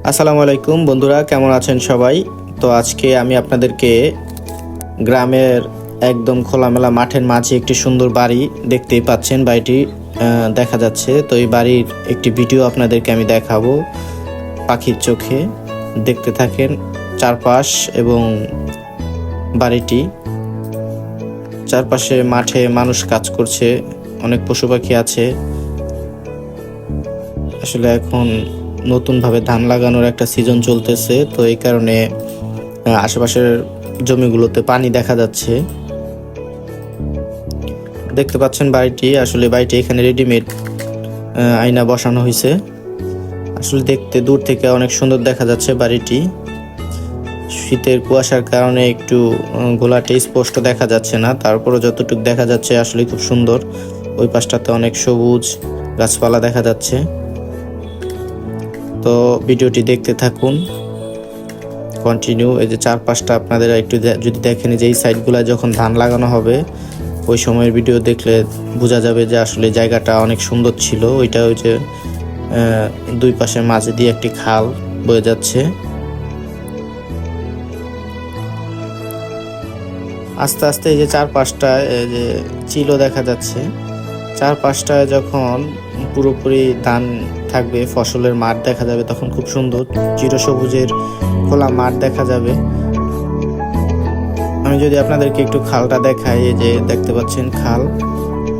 আসসালামু আলাইকুম বন্ধুরা, কেমন আছেন সবাই? তো আজকে আমি আপনাদেরকে গ্রামের একদম খোলামেলা মাঠের মাঝে একটি সুন্দর বাড়ি দেখতেই পাচ্ছেন, বাড়িটি দেখা যাচ্ছে। তো এই বাড়ির একটি ভিডিও আপনাদেরকে আমি দেখাবো পাখির চোখে। দেখতে থাকেন চারপাশ এবং বাড়িটি। চারপাশে মাঠে মানুষ কাজ করছে, অনেক পশু পাখি আছে। আসলে এখন নতুনভাবে ধান লাগানোর একটা সিজন চলতেছে, তো এই কারণে আশেপাশের জমিগুলোতে পানি দেখা যাচ্ছে। দেখতে পাচ্ছেন বাড়িটি, আসলে বাড়িটি এখানে রেডিমেড আয়না বসানো হয়েছে। আসলে দেখতে দূর থেকে অনেক সুন্দর দেখা যাচ্ছে বাড়িটি। শীতের কুয়াশার কারণে একটু গোলাটে স্পষ্ট দেখা যাচ্ছে না, তারপরও যতটুকু দেখা যাচ্ছে আসলে খুব সুন্দর। ওই পাশটাতে অনেক সবুজ গাছপালা দেখা যাচ্ছে। তো ভিডিওটি দেখতে থাকুন কন্টিনিউ। এই যে চারপাশটা আপনাদের একটু যদি দেখেন, যে এই সাইডগুলো যখন ধান লাগানো হবে ওই সময়ের ভিডিও দেখলে বোঝা যাবে যে আসলে জায়গাটা অনেক সুন্দর ছিল। ওইটা ওই যে দুই পাশে মাঝে দিয়ে একটি খাল বয়ে যাচ্ছে। আস্তে আস্তে এই যে চারপাশটা যে চিলো দেখা যাচ্ছে। চারপাশটায় যখন পুরোপুরি ধান থাকবে, ফসলের মাঠ দেখা যাবে, তখন খুব সুন্দর চিরসবুজের খোলা মাঠ দেখা যাবে। আমি যদি আপনাদেরকে একটু খালটা দেখাই, এই যে দেখতে পাচ্ছেন খাল,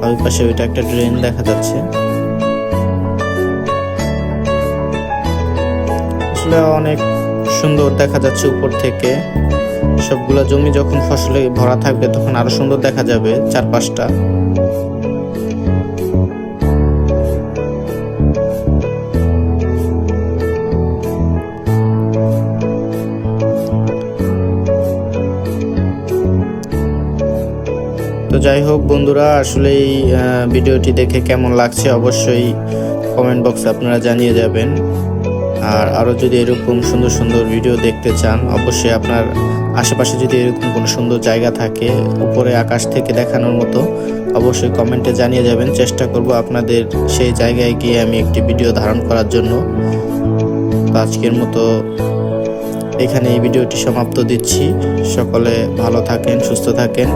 আর ওই পাশে ওইটা একটা ড্রেন দেখা যাচ্ছে। আসলে অনেক সুন্দর দেখা যাচ্ছে উপর থেকে। সবগুলা জমি যখন ফসলে ভরা থাকবে তখন আরো সুন্দর দেখা যাবে চারপাশটা। তো যাই হোক বন্ধুরা, আসলে এই ভিডিওটি দেখে কেমন লাগছে অবশ্যই কমেন্ট বক্সে আপনারা জানিয়ে যাবেন। আর আরও যদি এরকম সুন্দর সুন্দর ভিডিও দেখতে চান, অবশ্যই আপনার আশেপাশে যদি এরকম কোনো সুন্দর জায়গা থাকে উপরে আকাশ থেকে দেখানোর মতো, অবশ্যই কমেন্টে জানিয়ে যাবেন। চেষ্টা করব আপনাদের সেই জায়গায় গিয়ে আমি একটি ভিডিও ধারণ করার জন্য। আজকের মতো এখানে এই ভিডিওটি সমাপ্ত দিচ্ছি। সকলে ভালো থাকেন, সুস্থ থাকেন।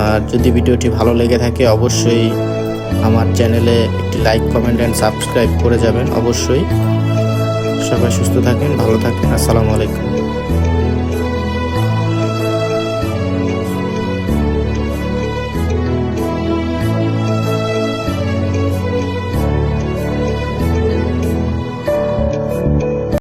আর যদি ভিডিওটি ভালো লেগে থাকে অবশ্যই আমার চ্যানেলে একটি লাইক, কমেন্ট অ্যান্ড সাবস্ক্রাইব করে যাবেন অবশ্যই। সবাই সুস্থ থাকেন, ভালো থাকেন। আসসালামু আলাইকুম।